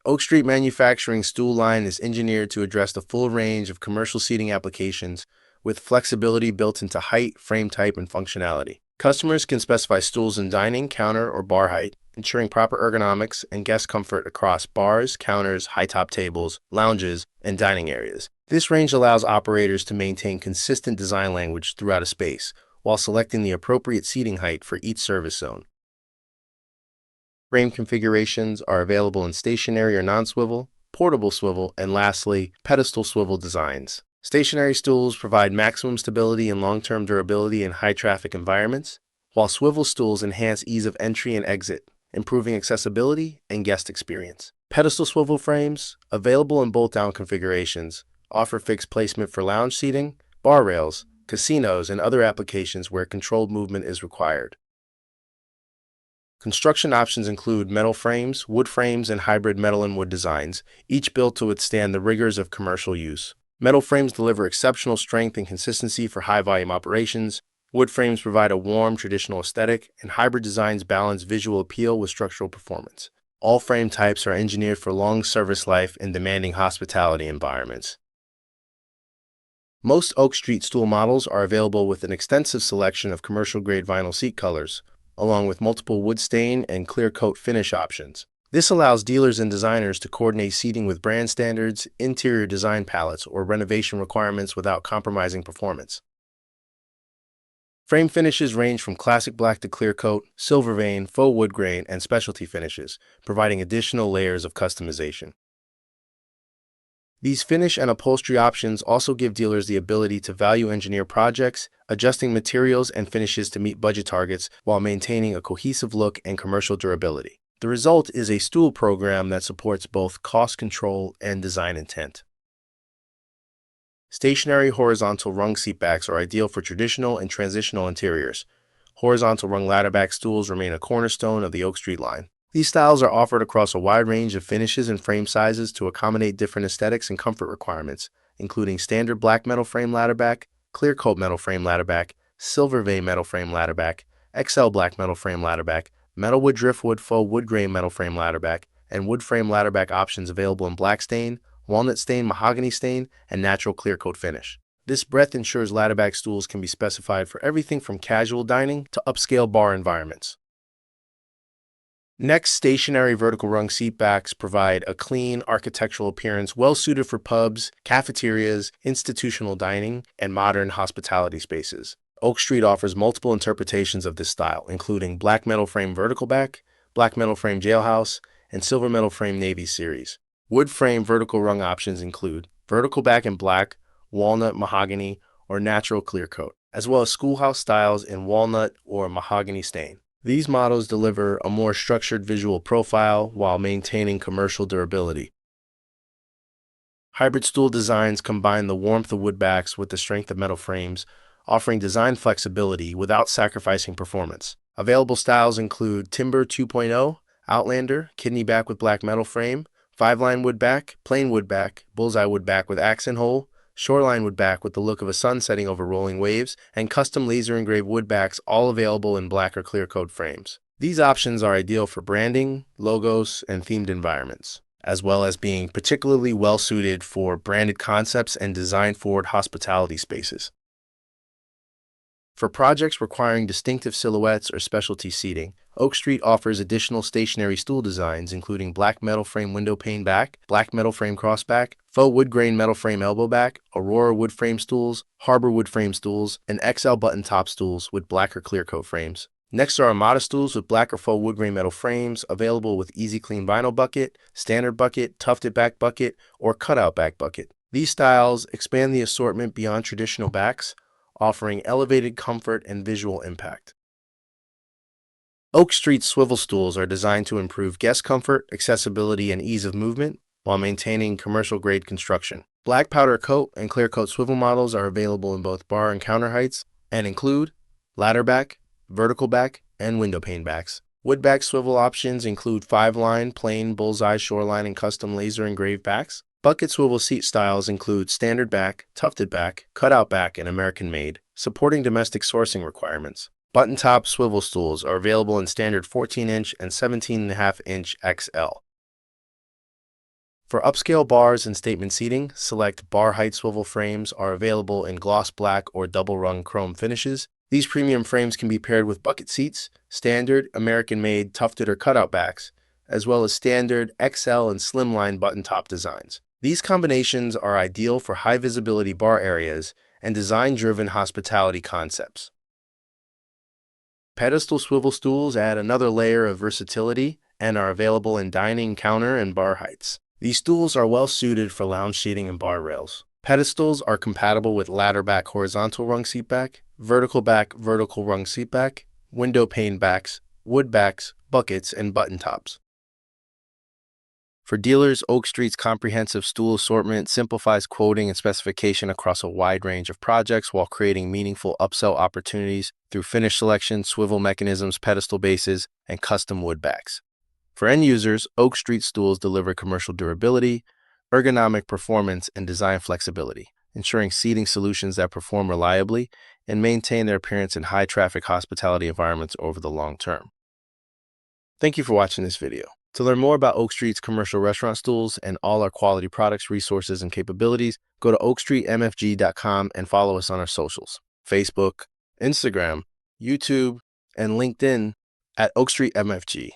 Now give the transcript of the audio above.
Oak Street Manufacturing's Stool line is engineered to address the full range of commercial seating applications with flexibility built into height, frame type, and functionality. Customers can specify stools in dining, counter, or bar height, ensuring proper ergonomics and guest comfort across bars, counters, high-top tables, lounges, and dining areas. This range allows operators to maintain consistent design language throughout a space, while selecting the appropriate seating height for each service zone. Frame configurations are available in stationary or non-swivel, portable swivel, and lastly, pedestal swivel designs. Stationary stools provide maximum stability and long-term durability in high-traffic environments, while swivel stools enhance ease of entry and exit, improving accessibility and guest experience. Pedestal swivel frames, available in bolt-down configurations, offer fixed placement for lounge seating, bar rails, casinos, and other applications where controlled movement is required. Construction options include metal frames, wood frames, and hybrid metal and wood designs, each built to withstand the rigors of commercial use. Metal frames deliver exceptional strength and consistency for high-volume operations. Wood frames provide a warm, traditional aesthetic, and hybrid designs balance visual appeal with structural performance. All frame types are engineered for long service life and demanding hospitality environments. Most Oak Street stool models are available with an extensive selection of commercial-grade vinyl seat colors, along with multiple wood stain and clear coat finish options. This allows dealers and designers to coordinate seating with brand standards, interior design palettes, or renovation requirements without compromising performance. Frame finishes range from classic black to clear coat, silver vein, faux wood grain, and specialty finishes, providing additional layers of customization. These finish and upholstery options also give dealers the ability to value engineer projects, adjusting materials and finishes to meet budget targets while maintaining a cohesive look and commercial durability. The result is a stool program that supports both cost control and design intent. Stationary horizontal rung seatbacks are ideal for traditional and transitional interiors. Horizontal rung ladderback stools remain a cornerstone of the Oak Street line. These styles are offered across a wide range of finishes and frame sizes to accommodate different aesthetics and comfort requirements, including standard black metal frame ladderback, clear coat metal frame ladderback, silver vein metal frame ladderback, XL black metal frame ladderback, metal wood driftwood faux wood grain metal frame ladderback, and wood frame ladderback options available in black stain, walnut stain, mahogany stain, and natural clear coat finish. This breadth ensures ladderback stools can be specified for everything from casual dining to upscale bar environments. Next, stationary vertical rung seatbacks provide a clean, architectural appearance well-suited for pubs, cafeterias, institutional dining, and modern hospitality spaces. Oak Street offers multiple interpretations of this style, including black metal frame vertical back, black metal frame jailhouse, and silver metal frame navy series. Wood frame vertical rung options include vertical back in black, walnut, mahogany, or natural clear coat, as well as schoolhouse styles in walnut or mahogany stain. These models deliver a more structured visual profile while maintaining commercial durability. Hybrid stool designs combine the warmth of wood backs with the strength of metal frames, offering design flexibility without sacrificing performance. Available styles include Timber 2.0, Outlander, kidney back with black metal frame, 5-line wood back, plain wood back, bullseye wood back with accent hole, shoreline wood back with the look of a sun setting over rolling waves, and custom laser engraved wood backs, all available in black or clear coat frames. These options are ideal for branding, logos, and themed environments, as well as being particularly well suited for branded concepts and design-forward hospitality spaces. For projects requiring distinctive silhouettes or specialty seating, Oak Street offers additional stationary stool designs including black metal frame window pane back, black metal frame crossback, faux wood grain metal frame elbow back, Aurora wood frame stools, Harbor wood frame stools, and XL button top stools with black or clear coat frames. Next are Armada stools with black or faux wood grain metal frames, available with easy clean vinyl bucket, standard bucket, tufted back bucket, or cutout back bucket. These styles expand the assortment beyond traditional backs, offering elevated comfort and visual impact. Oak Street swivel stools are designed to improve guest comfort, accessibility, and ease of movement while maintaining commercial-grade construction. Black powder coat and clear coat swivel models are available in both bar and counter heights and include ladder back, vertical back, and window pane backs. Wood back swivel options include 5-line, plain, bullseye, shoreline, and custom laser engraved backs. Bucket swivel seat styles include standard back, tufted back, cutout back, and American made, supporting domestic sourcing requirements. Button top swivel stools are available in standard 14-inch and 17.5-inch XL. For upscale bars and statement seating, select bar height swivel frames are available in gloss black or double rung chrome finishes. These premium frames can be paired with bucket seats, standard, American-made, tufted or cutout backs, as well as standard, XL, and slimline button-top designs. These combinations are ideal for high-visibility bar areas and design-driven hospitality concepts. Pedestal swivel stools add another layer of versatility and are available in dining, counter, and bar heights. These stools are well suited for lounge seating and bar rails. Pedestals are compatible with ladderback horizontal rung seatback, vertical back vertical rung seatback, window pane backs, wood backs, buckets, and button tops. For dealers, Oak Street's comprehensive stool assortment simplifies quoting and specification across a wide range of projects while creating meaningful upsell opportunities through finish selection, swivel mechanisms, pedestal bases, and custom wood backs. For end users, Oak Street stools deliver commercial durability, ergonomic performance, and design flexibility, ensuring seating solutions that perform reliably and maintain their appearance in high-traffic hospitality environments over the long term. Thank you for watching this video. To learn more about Oak Street's commercial restaurant stools and all our quality products, resources, and capabilities, go to oakstreetmfg.com and follow us on our socials: Facebook, Instagram, YouTube, and LinkedIn at Oak Street MFG.